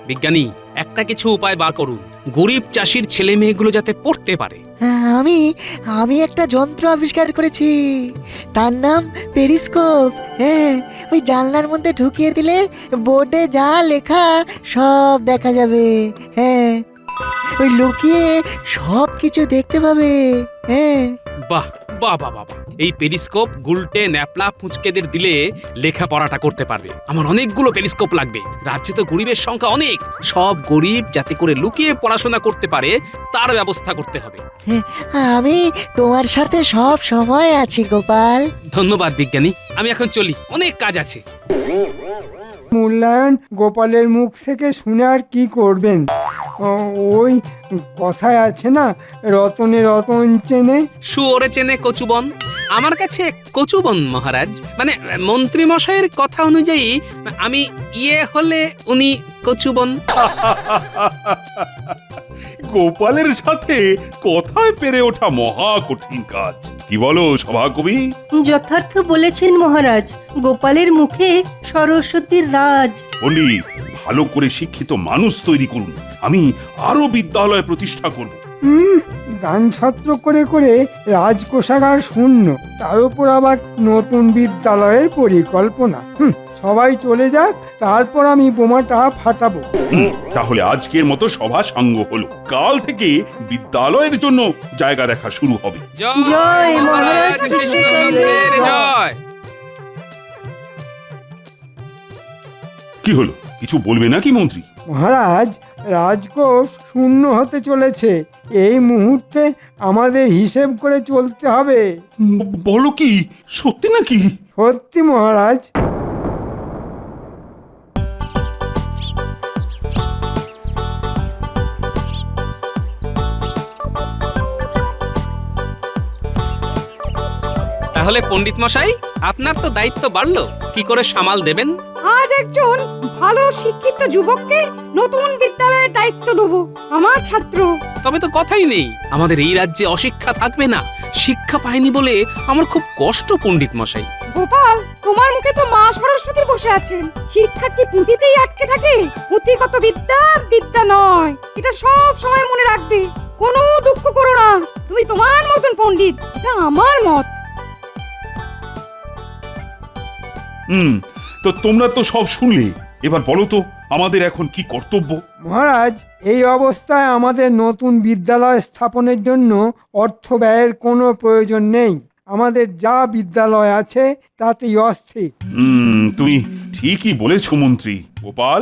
বিজ্ঞানী, একটা কিছু উপায় বার করুন, গরিব চাষির ছেলে মেয়েগুলো যাতে পড়তে পারে। হ্যাঁ, আমি আমি একটা যন্ত্র আবিষ্কার করেছি, তার নাম পেরিস্কোপ। হ্যাঁ, ওই জানলার মধ্যে ঢুকিয়ে দিলে বোর্ডে যা লেখা সব দেখা যাবে। হ্যাঁ, ওই লুকিয়ে সব কিছু দেখতে পাবে। হ্যাঁ, বাহ বাহ বাহ বাহ! এই পেরিস্কোপ গুলটে ন্যাপলা পুঁচকেদের দিলে লেখাপড়াটা করতে পারবে। আমার অনেকগুলো পেরিস্কোপ লাগবে। রাজ্যে তো গরিবের সংখ্যা অনেক, সব গরিব যাতে করে লুকিয়ে পড়াশোনা করতে পারে তার ব্যবস্থা করতে হবে। আমি তোমার সাথে সব সময় আছি গোপাল। ধন্যবাদ বিজ্ঞানী, আমি এখন চলি, অনেক কাজ আছে। মূল্যায়ন গোপালের মুখ থেকে শুনে আর কি করবেন? ওই কথায় আছে না, রতনে রতন চেনে। শুয়োরে চেনে কচুবন। আমার কাছে কচুবন মহারাজ, মানে মন্ত্রী মশাইয়ের কথা অনুযায়ী আমি হলে উনি কচুবন। গোপালের সাথে কথায় পেরে ওঠা মহা কঠিন কাজ। কি বলো সভাকবি? যথার্থ বলেছেন মহারাজ, গোপালের মুখে সরস্বতীর রাজ। পণ্ডিত, ভালো করে শিক্ষিত মানুষ তৈরি করুন, আমি আরো বিদ্যালয় প্রতিষ্ঠা করব। দান ছত্র করে করে রাজকোষাগার শূন্য, তার উপর আবার নতুন বিদ্যালয়ের পরিকল্পনা। সবাই চলে যাক, তারপর আমি বোমাটা ফাটাবো। তাহলে আজকের মতো সভা সাঙ্গ হলো। কাল থেকে বিদ্যালয়ের জন্য জায়গা দেখা শুরু হবে। জয় মহারাজ কৃষ্ণচন্দ্রের জয়। কি হলো, কিছু বলবে নাকি মন্ত্রী? মহারাজ, রাজকোষ শূন্য হতে চলেছে। এই মুহূর্তে আমাদের হিসেব করে চলতে হবে। বলো কি, সত্যি নাকি? সত্যি মহারাজ। তাহলে পণ্ডিত মশাই, আপনার তো দায়িত্ব বাড়লো, কি করে সামাল দেবেন? আজ একজন ভালো শিক্ষিত যুবককে নতুন বিদ্যালয়ের দায়িত্ব দেবো, আমার ছাত্র। তবে তো কথাই নেই, আমাদের এই রাজ্যে অশিক্ষা থাকবে না। শিক্ষা পায়নি বলে আমার খুব কষ্ট পণ্ডিত মশাই। গোপাল, তোমার মুখে তো মা সরস্বতী বসে আছেন। শিক্ষা কি পুঁথিতেই আটকে থাকে? পুঁথিগত বিদ্যা বিদ্যা নয়, এটা সব সময় মনে রাখবে। কোনো দুঃখ করো না, তুমি তোমার মতন পণ্ডিত, এটা আমার মত। তো তোমরা তো সব শুনলে, এবার বলো তো আমাদের এখন কি কর্তব্য? মহারাজ, এই অবস্থায় আমাদের নতুন বিদ্যালয় স্থাপনের জন্য অর্থ ব্যয়ের কোনো প্রয়োজন নেই। আমাদের যা বিদ্যালয় আছে তাতেই অস্থির। তুমি ঠিকই বলেছো মন্ত্রী। গোপাল,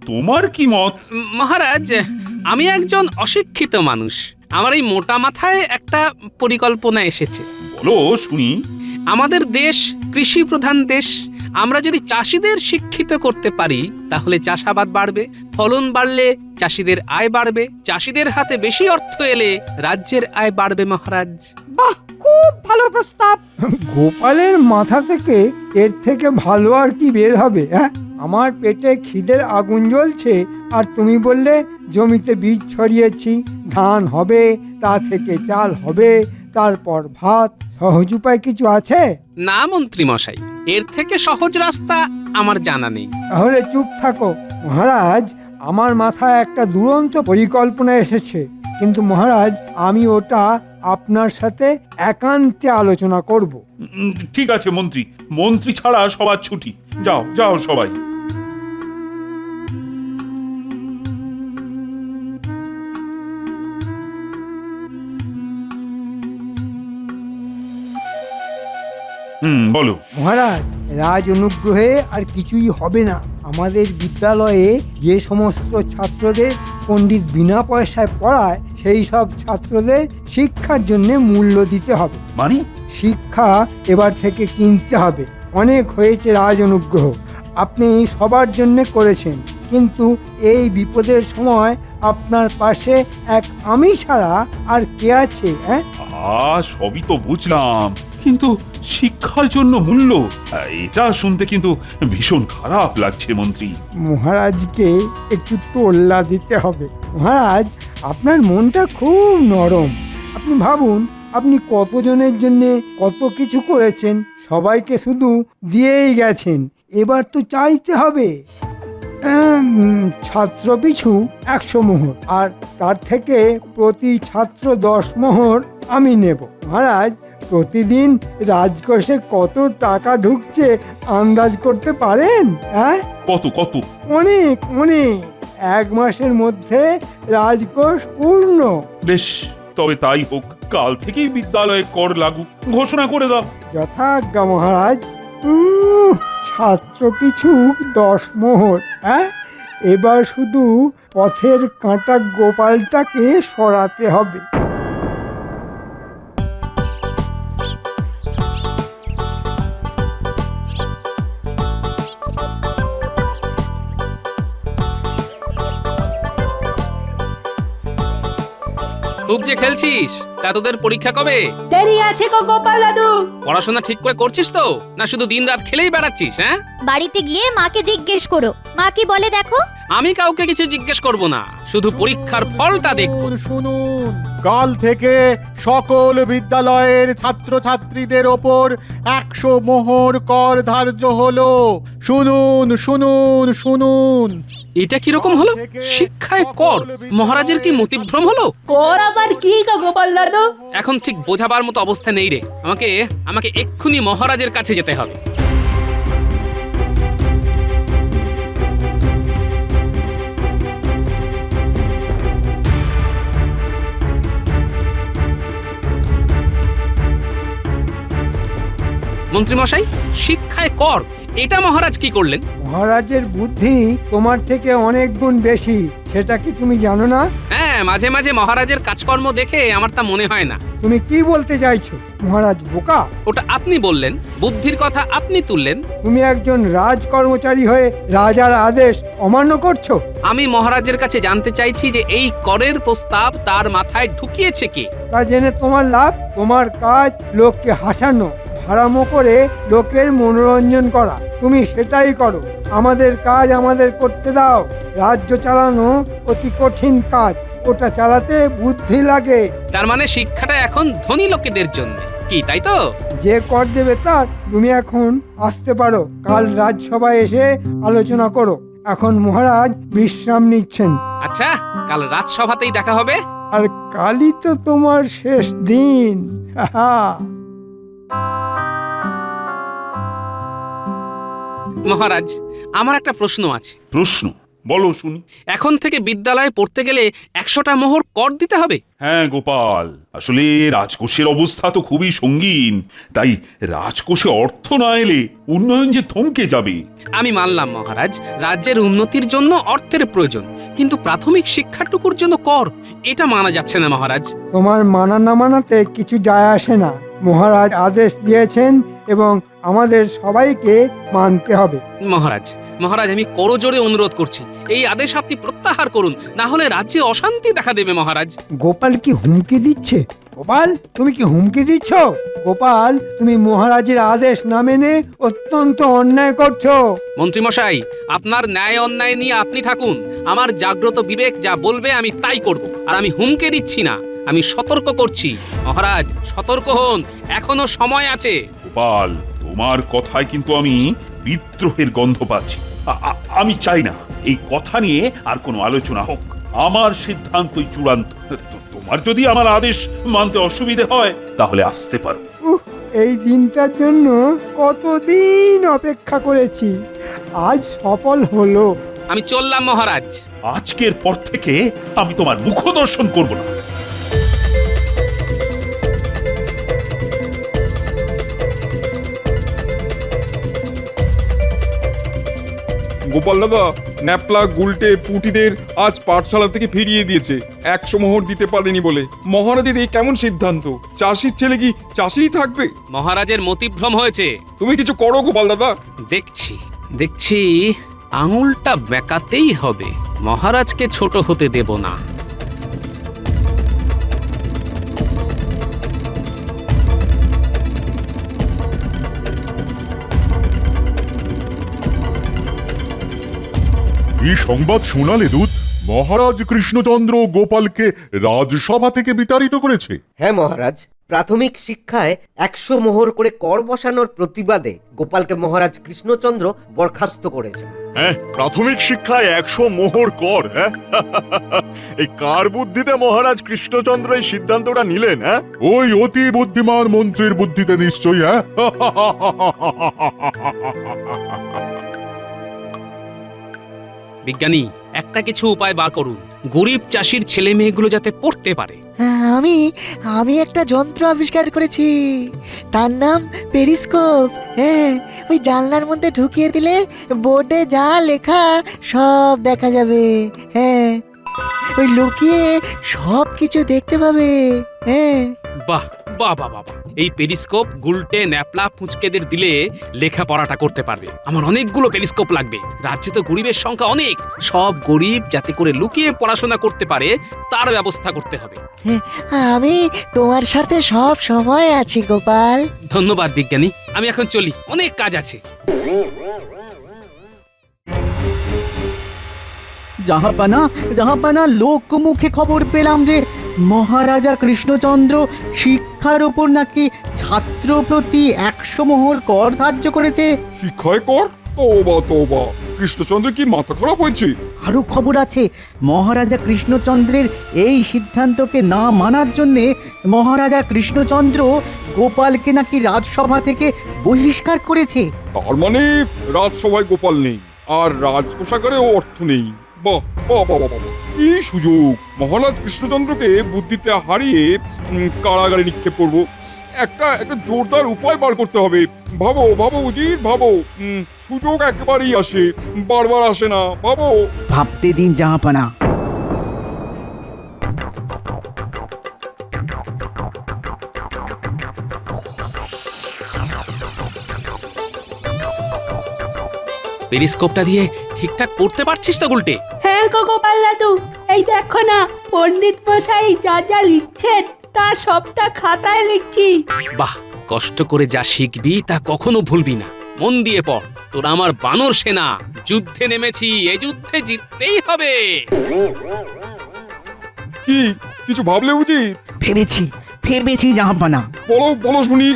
তোমার কি মত? মহারাজ, আমি একজন অশিক্ষিত মানুষ, আমার এই মোটা মাথায় একটা পরিকল্পনা এসেছে। বলো শুনি। আমাদের দেশ কৃষি প্রধান দেশ। আমরা যদি চাষিদের শিক্ষিত করতে পারি তাহলে চাষাবাদ বাড়বে, ফলন বাড়লে চাষিদের আয় বাড়বে, চাষিদের হাতে বেশি অর্থ এলে রাজ্যের আয় বাড়বে মহারাজ। বাহ, খুব ভালো প্রস্তাব। গোপালের মাথা থেকে এর থেকে ভালো আর কি বের হবে? হ্যাঁ, আমার পেটে খিদের আগুন জ্বলছে, আর তুমি বললে জমিতে বীজ ছড়িয়েছি, ধান হবে, তা থেকে চাল হবে, তারপর ভাত। সহজ উপায় কিছু আছে? না মন্ত্রী মশাই, এর থেকে সহজ রাস্তা আমার জানা নেই। তাহলে চুপ থাকো। মহারাজ, আমার মাথায় একটা দুরন্ত পরিকল্পনা এসেছে, কিন্তু মহারাজ আমি ওটা আপনার সাথে একান্তে আলোচনা করব। ঠিক আছে মন্ত্রী, মন্ত্রী ছাড়া সবার ছুটি। যাও যাও সবাই। বলো। মহারাজ, রাজ অনুগ্রহে আর কিছুই হবে না। আমাদের বিদ্যালয়ে যে সমস্ত ছাত্রদের পণ্ডিত বিনা পয়সায় পড়ায়, সেই সব ছাত্রদের শিক্ষার জন্য মূল্য দিতে হবে। মানে? শিক্ষা এবার থেকে কিনতে হবে। অনেক হয়েছে রাজ অনুগ্রহ, আপনি সবার জন্য করেছেন, কিন্তু এই বিপদের সময় আপনার পাশে এক আমি ছাড়া আর কে আছে? সবই তো বুঝলাম, কিন্তু শিক্ষার জন্য মূল্য, এটা শুনতে কিন্তু ভীষণ খারাপ লাগছে মন্ত্রী। মহারাজকে একটু তোল্লা দিতে হবে। মহারাজ, আপনার মনটা খুব নরম। আপনি ভাবুন, আপনি কতজনের জন্য কত কিছু করেছেন, সবাইকে শুধু দিয়েই গেছেন, এবার তো চাইতে হবে। ছাত্র পিছু 100 মোহর, আর তার থেকে প্রতি ছাত্র 10 মোহর আমি নেব। মহারাজ, প্রতিদিন রাজকোষে কত টাকা ঢুকছে আন্দাজ করতে পারেন? হ্যাঁ, কত কত? অনেক অনেক। 1 মাসের মধ্যে রাজকোষ পূর্ণ। বেশ, তবে তাই হোক। কাল থেকেই বিদ্যালয়ে কর লাগু ঘোষণা করে দাও। যথাজ্ঞা মহারাজ। ছাত্র পিছু 10 মোহর। হ্যাঁ, এবার শুধু পথের কাঁটা গোপালটাকে সরাতে হবে। খুব যে খেলছিস, তা তোদের পরীক্ষা কবে? দেরি আছে গো গোপাল দাদু। পড়াশোনা ঠিক করে করছিস তো, না শুধু দিনরাত খেলেই বেড়াচ্ছিস? হ্যাঁ, বাড়িতে গিয়ে মাকে জিজ্ঞেস করো, মা কি বলে দেখো। আমি কাউকে কিছু জিজ্ঞেস করব না, শুধু পরীক্ষার ফলটা দেখব। শুনুন, কাল থেকে সকল বিদ্যালয়ের ছাত্রছাত্রীদের ওপর 100 মোহর কর ধার্য হলো। শুনুন শুনুন শুনুন। এটা কি রকম হলো? শিক্ষায় কর? মহারাজের কি মতিভ্রম হলো? কর আবার কি গো গোপাল দাদু? এখন ঠিক বোঝাবার মতো অবস্থা নেই রে। আমাকে এক্ষুনি মহারাজের কাছে যেতে হবে। মন্ত্রীমশাই, শিক্ষায় কর, এটা মহারাজ কি করলেন? মহারাজের বুদ্ধি তোমার থেকে অনেক গুণ বেশি, সেটা কি তুমি জানো না? হ্যাঁ, মাঝে মাঝে মহারাজের কাজকর্ম দেখে আমার তা মনে হয় না। তুমি কি বলতে চাইছো? মহারাজ বোকা? ওটা আপনি বললেন, বুদ্ধির কথা আপনি তুললেন। তুমি একজন রাজ কর্মচারী হয়ে রাজার আদেশ অমান্য করছো। আমি মহারাজের কাছে জানতে চাইছি যে এই করের প্রস্তাব তার মাথায় ঢুকিয়েছে কে? তা জেনে তোমার লাভ? তোমার কাজ লোককে হাসানো, হারামো করে লোকের মনোরঞ্জন করা। তুমি সেটাই করো। আমাদের কাজ আমাদের করতে দাও। রাজ্য চালানো অতি কঠিন কাজ, ওটা চালাতে বুদ্ধি লাগে। তার মানে শিক্ষাটা এখন ধনী লোকেদের জন্য, কি তাই তো? যে কর দেবে তার। তুমি এখন আসতে পারো, কাল রাজসভায় এসে আলোচনা করো। এখন মহারাজ বিশ্রাম নিচ্ছেন। আচ্ছা, কাল রাজসভাতেই দেখা হবে। আর কালই তো তোমার শেষ দিন। মহারাজ, আমার একটা প্রশ্ন আছে। প্রশ্ন বলো শুনি। এখন থেকে বিদ্যালয়ে পড়তে গেলে 100টা মোহর কর দিতে হবে? হ্যাঁ গোপাল, আসলে রাজকোষের অবস্থা তো খুবই সঙ্গীন। তাই রাজকোষে অর্থ না এলে উন্নয়ন যে থমকে যাবে। আমি মানলাম মহারাজ, রাজ্যের উন্নতির জন্য অর্থের প্রয়োজন, কিন্তু প্রাথমিক শিক্ষাটুকুর জন্য কর, এটা মানা যাচ্ছে না মহারাজ। তোমার মানা না মানাতে কিছু যায় আসে না। মহারাজ আদেশ দিয়েছেন এবং আমাদের সবাইকে মানতে হবে। মহারাজ, আমি করজোড়ে অনুরোধ করছি, এই আদেশ আপনি প্রত্যাহার করুন, না হলে রাজ্যে অশান্তি দেখা দেবে মহারাজ। গোপাল কি হুমকি দিচ্ছে? গোপাল, তুমি কি হুমকি দিচ্ছ? গোপাল, তুমি মহারাজের আদেশ না মেনে অত্যন্ত অন্যায় করছো। মন্ত্রীমশাই, আপনার ন্যায় অন্যায় নিয়ে আপনি থাকুন। আমার জাগ্রত বিবেক যা বলবে আমি তাই করব। আর আমি হুমকে দিচ্ছি না, আমি সতর্ক করছি। মহারাজ, সতর্ক হন, এখনো সময় আছে। গোপাল, তোমার কথায় কিন্তু আমি বিদ্রোহের গন্ধ পাচ্ছি। আমি চাই না এই কথা নিয়ে আর কোনো আলোচনা হোক। আমার সিদ্ধান্তই চূড়ান্ত। তোমার যদি আমার আদেশ মানতে অসুবিধে হয় তাহলে আসতে পারো। এই দিনটার জন্য কতদিন অপেক্ষা করেছি, আজ সফল হলো। আমি চললাম মহারাজ। আজকের পর থেকে আমি তোমার মুখ দর্শন করব না। গোপাল দাদা, ন্যাপলা গুলটে পুটিদের আজ পাঠশালা থেকে ফিরিয়ে দিয়েছে 100 মোহর দিতে পারেনি বলে। মহারাজের এই কেমন সিদ্ধান্ত? চাষির ছেলে কি চাষিই থাকবে? মহারাজের মতিভ্রম হয়েছে। তুমি কিছু করো গোপাল দাদা। দেখছি আঙুলটা বেঁকাতেই হবে। মহারাজকে ছোট হতে দেব না। এই সংবাদ শোনালে দূত? মহারাজ কৃষ্ণচন্দ্র গোপালকে রাজসভা থেকে বিতাড়িত করেছে। হ্যাঁ মহারাজ, প্রাথমিক শিক্ষায় 100 মোহর করে কর বসানোর প্রতিবাদে গোপালকে মহারাজ কৃষ্ণচন্দ্র বরখাস্ত করেছেন। হ্যাঁ, প্রাথমিক শিক্ষায় 100 মোহর কর, হ্যাঁ? এই কার বুদ্ধিতে মহারাজ কৃষ্ণচন্দ্র এই সিদ্ধান্তটা নিলেন? হ্যাঁ, ওই অতি বুদ্ধিমান মন্ত্রীর বুদ্ধিতে নিশ্চয়ই। হ্যাঁ, বিজ্ঞানী, একটা কিছু উপায় বার করুন, গরিব চাষির ছেলে মেয়েগুলো যাতে পড়তে পারে। আমি আমি একটা যন্ত্র আবিষ্কার করেছি, তার নাম পেরিস্কোপ। হ্যাঁ, ওই জানলার মধ্যে ঢুকিয়ে দিলে বোর্ডে যা লেখা সব দেখা যাবে। হ্যাঁ, ওই লুকিয়ে সব কিছু দেখতে পাবে। হ্যাঁ, বাহ বাহ বাহ বাহ! এই পেরিস্কোপ গুলটে ন্যাপলা পুঁচকেদের দিলে লেখাপড়াটা করতে পারবে। আমার অনেকগুলো পেরিস্কোপ লাগবে। রাজ্যে তো গরিবের সংখ্যা অনেক, সব গরিব যাতে করে লুকিয়ে পড়াশোনা করতে পারে তার ব্যবস্থা করতে হবে। আমি তোমার সাথে সব সময় আছি গোপাল। ধন্যবাদ বিজ্ঞানী, আমি এখন চলি, অনেক কাজ আছে। জাহাপানা লোক মুখে খবর পেলাম যে মহারাজা কৃষ্ণচন্দ্র শিক্ষার উপর নাকি ছাত্র প্রতি 100 মোহর কর ধার্য করেছে। শিক্ষায় কর? তোবা তোবা, কৃষ্ণচন্দ্র কি মাথা খারাপ হয়েছে? আরো খবর আছে, মহারাজা কৃষ্ণচন্দ্রের এই সিদ্ধান্তকে না মানার জন্যে মহারাজা কৃষ্ণচন্দ্র গোপালকে নাকি রাজসভা থেকে বহিষ্কার করেছে। তার মানে রাজসভায় গোপাল নেই, আর রাজকোষাগারেও অর্থ নেই। বাহ বাহ বাহ বাহ! কি সুযোগ! মহারাজ কৃষ্ণচন্দ্রকে বুদ্ধিতে হারিয়ে কারাগারে নিক্ষেপ করব। একটা জোরদার উপায় বার করতে হবে। ভাবো ভাবো উজির, ভাবো। সুযোগ একেবারেই আসে, বারবার আসে না। ভাবো। ভাবতে দিন জাহাপানা। পেরিস্কোপটা দিয়ে ঠিকঠাক পড়তে পারছিস তো গুলটে? হ্যাঁ গো গোপাল দাদু, এই দেখো না, পণ্ডিত মশাই যা যা লিখছেন তা সবটা খাতায় লিখছি। বাহ, কষ্ট করে যা শিখবি তা কখনো ভুলবি না। মন দিয়ে পড়, তোরা আমার বানর সেনা, যুদ্ধে নেমেছি, এই যুদ্ধে জিততেই হবে। কি কিছু ভাবলে উজির? ভেবেছি জাহাপানা। বলো বলো শুনি।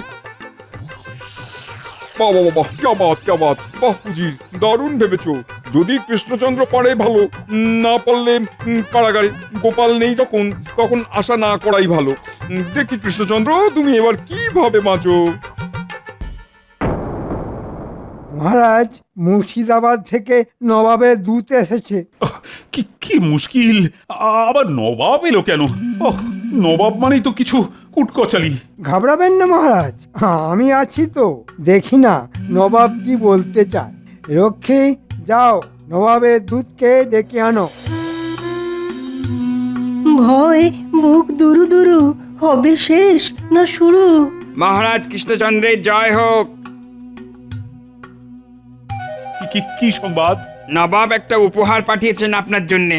বাহ বাহ বাহ, ক্যা বাত! বাহ উজির, দারুণ ভেবেছো। যদি কৃষ্ণচন্দ্র পারে ভালো, না পারলে কারাগারে। গোপাল নেই তখন আশা না করাই ভালো। দেখি কৃষ্ণচন্দ্র তুমি এবার কিভাবে বাঁচো। মহারাজ, মুর্শিদাবাদ থেকে নবাবের দূত এসেছে। কি কি মুশকিল! আবার নবাব এলো কেন? নবাব মানেই তো কিছু কুটকচালি। ঘাবড়াবেন না মহারাজ, আমি আছি তো। দেখি না নবাব কি বলতে চায়। রক্ষী, যাও নবাবের দূতকে ডেকে আনো। ভয় বুক দুরু দুরু, হবে শেষ না শুরু? মহারাজ কৃষ্ণচন্দ্রের জয় হোক। কি সংবাদ? নবাব একটা উপহার পাঠিয়েছেন আপনার জন্যে।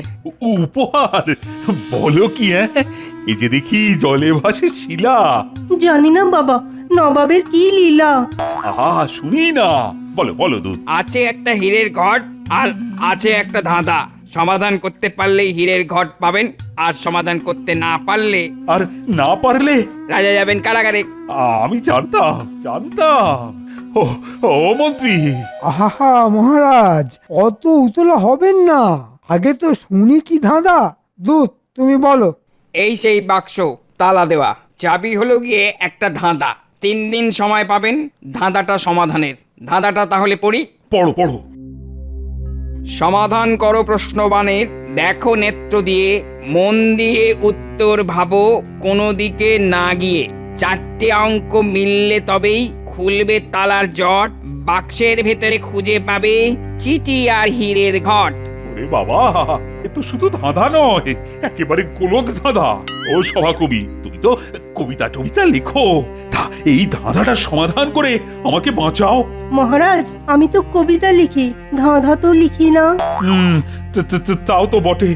উপহার? বলো কি? এই যে দেখি জলে ভাসে শিলা। জানি না বাবা, নবাবের কি লীলা। আহা, শুনি না। বলো বলো দূত। আছে একটা হীরের ঘট, আর আছে একটা ধাঁধা। সমাধান করতে পারলেই হীরের ঘট পাবেন, আর সমাধান করতে না পারলে রাজা যাবেন কারাগারে। আমি জানতাম। ও মন্ত্রী! আহা মহারাজ, অত উতলা হবেন না। আগে তো শুনি কি ধাঁধা। দূত, তুমি বলো। এই সেই বাক্স, তালা দেওয়া, চাবি হলো গিয়ে একটা ধাঁধা। 3 দিন সময় পাবেন ধাঁধাটা সমাধানের। ধাঁধাটা তাহলে পড়ি। পড়ো। সমাধান করো প্রশ্নবাণের, দেখো নেত্র দিয়ে, মন দিয়ে উত্তর ভাবো কোনো দিকে না গিয়ে। 4টে অঙ্ক মিললে তবেই খুলবে তালার জট, বাক্সের ভেতরে খুঁজে পাবে চিঠি আর হীরের ঘট। ওরে বাবা, এ তো শুধু ধাঁধা নয়, একেবারে গোলক ধাঁধা। ও সভাকবি, তুমি তো কবিতা লেখো। তা এই ধাঁধাটার সমাধান করে আমাকে বাঁচাও। মহারাজ, আমি তো কবিতা লিখি, ধাঁধা তো লিখি না। তাও তো বটে,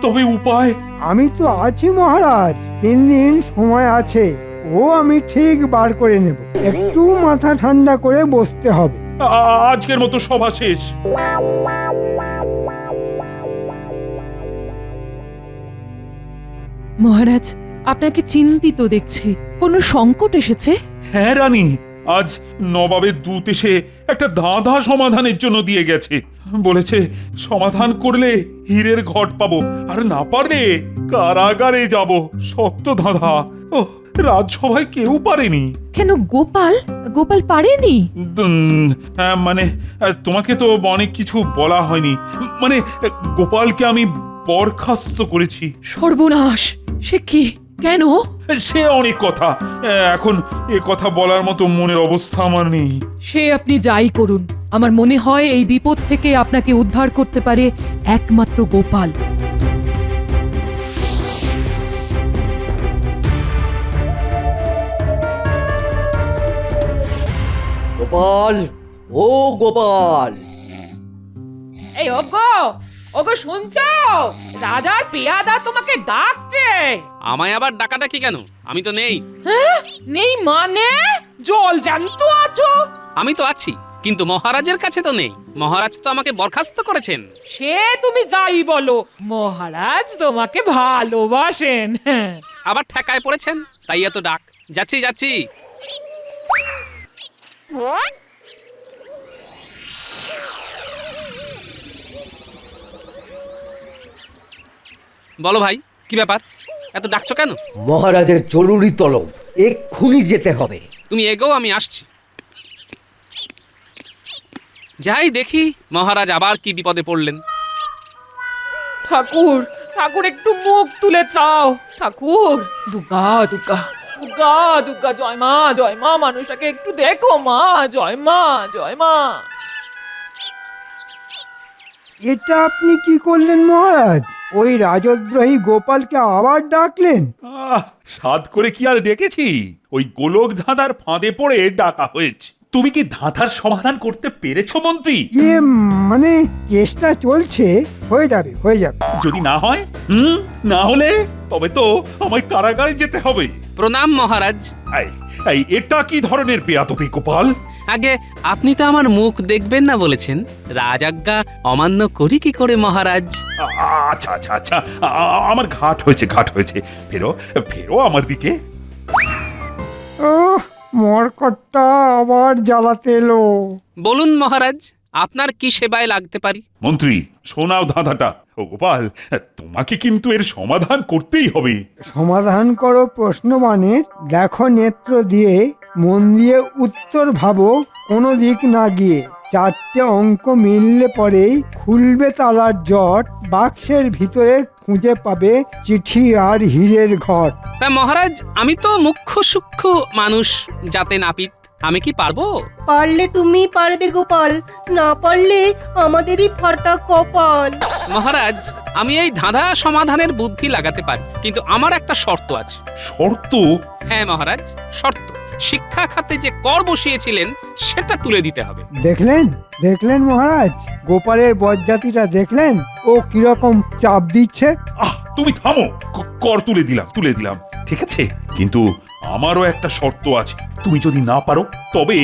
তবে উপায়? আমি তো আছি মহারাজ, 3 দিন সময় আছে। ও আমি ঠিক বার করে নেব। একটু মাথা ঠান্ডা করে বসতে হবে। আজকের মতো সভা শেষ। মহারাজ, আপনাকে চিন্তিত দেখছি। কোনো সংকট এসেছে? হ্যাঁ রানী, আজ নবাবের দূত এসে একটা ধাঁধা সমাধানের জন্য দিয়ে গেছে। বলেছে সমাধান করলে হীরের ঘট পাবো, আর না পারলে কারাগারে যাব। শক্ত ধাঁধা, ও রাজসভায় কেউ পারেনি। কেন গোপাল গোপাল পারেনি? হ্যাঁ, মানে তোমাকে তো অনেক কিছু বলা হয়নি। মানে গোপালকে আমি বরখাস্ত করেছি। সর্বনাশ! সে কি? কেন? সে অনেক কথা, এখন এ কথা বলার মতো মনের অবস্থা আমার নেই। সে আপনি যাই করুন, আমার মনে হয় এই বিপদ থেকে আপনাকে উদ্ধার করতে পারে একমাত্র গোপাল। গোপাল, ও গোপাল! এই ওগো ওগো, শুনছো? রাজার পেয়াদা তোমাকে ডাকছে। আমায় আবার ডাকাডাকি কেন? আমি তো নেই। হ্যাঁ? নেই মানে? জল জ্যান্ত আছো। আমি তো আছি, কিন্তু মহারাজের কাছে তো নেই। মহারাজ তো আমাকে বরখাস্ত করেছেন। সে তুমি যাই বলো, মহারাজ তোমাকে ভালোবাসেন। আবার ঠেকায় পড়েছেন, তাই এত ডাক। যাচ্ছি যাচ্ছি। বলো ভাই, কি ব্যাপার? এত ডাকছো কেন? মহারাজের জরুরি তলব, এক্ষুনি যেতে হবে। তুমি এগো, আমি আসছি। যাই দেখি মহারাজ আবার কি বিপদে পড়লেন। ঠাকুর ঠাকুর, একটু মুখ তুলে চাও। ঠাকুর, দুর্গা দুর্গা দুর্গা দুর্গা, জয় মা, মানুষটাকে একটু দেখো মা। জয় মা, জয় মা। এটা আপনি কি করলেন মহারাজ? ওই রাজদ্রোহী গোপালকে আবার ডাকলেন? সাধ করে কি আর ডেকেছি? ওই গোলক ধাঁধার ফাঁদে পড়ে ডাকা হয়েছে। তুমি কি ধাঁধার সমাধান করতে পেরেছো মন্ত্রী? মানে চেষ্টা চলছে, হয়ে যাবে হয়ে যাবে। যদি না হয়, না হলে তবে তো আমায় কারাগারে যেতে হবে। প্রণাম মহারাজ। এই এটা কি ধরনের বেয়াদবি গোপাল? আগে আপনি তো আমার মুখ দেখবেন না বলেছেন। রাজাজ্ঞা অমান্য করি কি করে মহারাজ? আচ্ছা আচ্ছা আচ্ছা, আমার ঘাট হয়েছে। ফেরো ফেরো আমার দিকে। মরকটটা আবার জ্বালাতে এলো। বলুন মহারাজ, আপনার কি সেবায় লাগতে পারি? মন্ত্রী, শোনাও ধাঁধাটা। ও গোপাল, তোমাকে কিন্তু এর সমাধান করতেই হবে। সমাধান করো প্রশ্নবাণের, দেখো নেত্র দিয়ে, মন দিয়ে উত্তর ভাবো কোনো দিক না গিয়ে। 4টে অঙ্ক মিললে পরেই খুলবে তালার জট, বাক্সের ভিতরে খুঁজে পাবে চিঠি আর হীরের ঘট। তা মহারাজ, আমি তো মুখ্য সূক্ষ্ম মানুষ, যাতে নাপিত। আমি কি পারবো? পারলে তুমি পারবে গোপাল, না পারলে আমাদেরই ফাটা কপাল। মহারাজ, আমি এই ধাঁধা সমাধানের বুদ্ধি লাগাতে পারি, কিন্তু আমার একটা শর্ত আছে। শর্ত? হ্যাঁ মহারাজ, শর্ত। শিক্ষা খাতে যে কর বসিয়েছিলেন সেটা তুলে দিতে হবে। দেখলেন মহারাজ, গোপালের বজ্জাতিটা দেখলেন? ও কিরকম চাপ দিচ্ছে। তুমি থামো। কর তুলে দিলাম, ঠিক আছে, কিন্তু আমারও একটা শর্ত আছে। তুমি যদি না পারো, তবে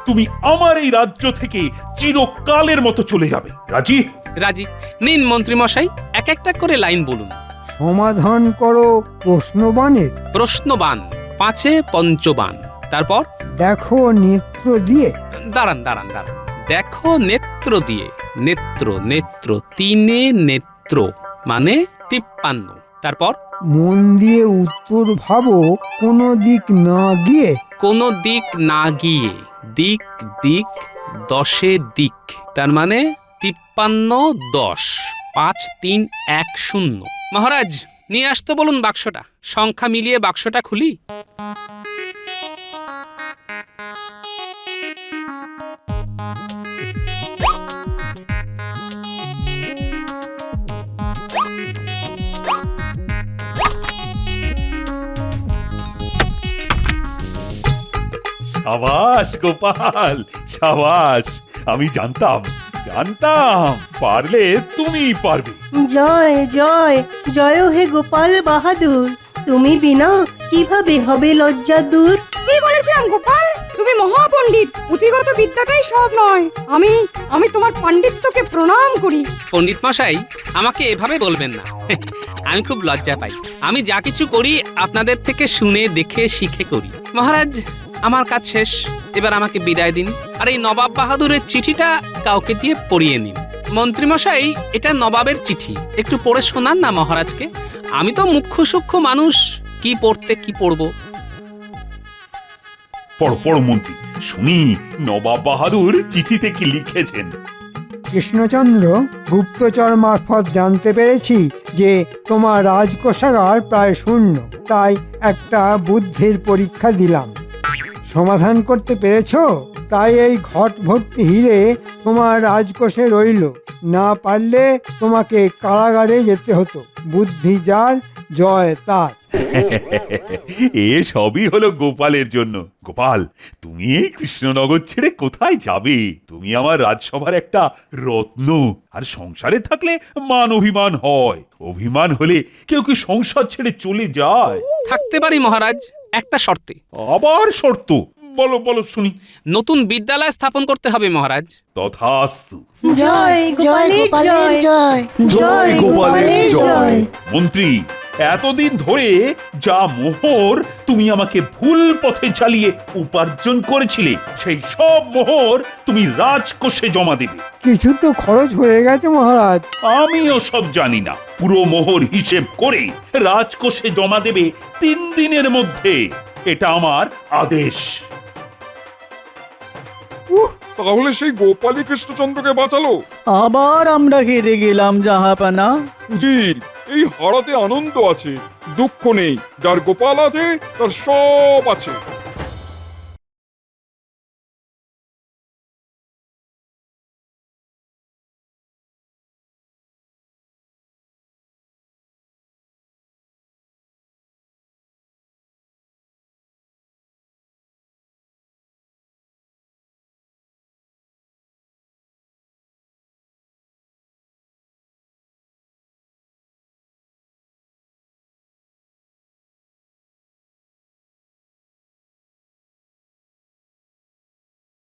তুমি আমার এই রাজ্য থেকে চিরকালের মতো চলে যাবে। রাজি? রাজি। নিন মন্ত্রী মশাই, এক একটা করে লাইন বলুন। সমাধান করো প্রশ্নবাণের। প্রশ্নবাণ, 5-এ পঞ্চবাণ। তারপর দেখো নেত্র দিয়ে। দাঁড়ান। দেখো নেত্র দিয়ে। নেত্র 3-এ নেত্র মানে 53। তারপর মন দিয়ে উত্তর ভাবো কোনো দিক না গিয়ে। কোনো দিক না গিয়ে। দিক 10-এ দিক, তার মানে 53 10 5 3 1 0। মহারাজ, নিয়ে আসতে বলুন বাক্সটা। সংখ্যা মিলিয়ে বাক্সটা খুলি। সাবাস গোপাল, সাবাস। আমি জানতাম পারলে তুমি পারবে। জয় জয় জয় হে গোপাল বাহাদুর, তুমি বিনা কিভাবে হবে লজ্জা দূর। কি বলেছিলাম গোপাল? তুমি মহাপণ্ডিত, পুঁথিগত বিদ্যাটাই সব নয়। আমি তোমার পাণ্ডিত্যকে প্রণাম করি। পণ্ডিত মশাই, আমাকে এভাবে বলবেন না। আমি খুব লজ্জা পাই। আমি যা কিছু করি আপনাদের থেকে শুনে দেখে শিখে করি। মহারাজ, আমার কাজ শেষ, এবার আমাকে বিদায় দিন। আর এই নবাব বাহাদুরের চিঠিটা কাউকে দিয়ে পড়িয়ে নিন। মন্ত্রীমশাই, এটা নবাবের চিঠি, একটু পড়ে শোনান না মহারাজকে। আমি তো মুখ্য সূক্ষ্ম মানুষ, কি পড়তে কি পড়বো। পড়ো পড়ো মন্ত্রী, শুনি নবাব বাহাদুর চিঠিতে কি লিখেছেন। কৃষ্ণচন্দ্র, গুপ্তচর মারফত জানতে পেরেছি যে তোমার রাজকোষাগার প্রায় শূন্য, তাই একটা বুদ্ধির পরীক্ষা দিলাম। সমাধান করতে পেরেছো? তাই এই ঘট ভর্তি হিরে তোমার রাজকোষে রইল। না পারলে তোমাকে কারাগারে যেতে হতো। বুদ্ধি যার, জয় তার। এ সবই হলো গোপালের জন্য। গোপাল, তুমি এই কৃষ্ণনগর ছেড়ে কোথায় যাবে? তুমি আমার রাজসভার একটা রত্ন। আর সংসারে থাকলে মান অভিমান হয়। অভিমান হলে কেউ কি সংসার ছেড়ে চলে যায়? থাকতে পারি মহারাজ, একটা শর্তে। আবার শর্ত? বলো বলো শুনি। নতুন বিদ্যালয় স্থাপন করতে হবে মহারাজ। তথাস্তু। জয় গোপালের জয়, জয় গোপালের জয়। মন্ত্রী, এতদিন ধরে যা মোহর তুমি আমাকে ভুল পথে চালিয়ে উপার্জন করেছিলে, সেই সব মোহর তুমি রাজকোষে জমা দেবে। কিছু তো খরচ হয়ে গেছে মহারাজ। আমিও সব জানি না। পুরো মোহর হিসেব করে রাজকোষে জমা দেবে 3 দিনের মধ্যে। এটা আমার আদেশ। তাহলে সেই গোপালই কৃষ্ণচন্দ্রকে বাঁচালো। আবার আমরা হেরে গেলাম জাহাপানা। উজির, এই হারাতে আনন্দ আছে, দুঃখ নেই। যার গোপাল আছে তার সব আছে।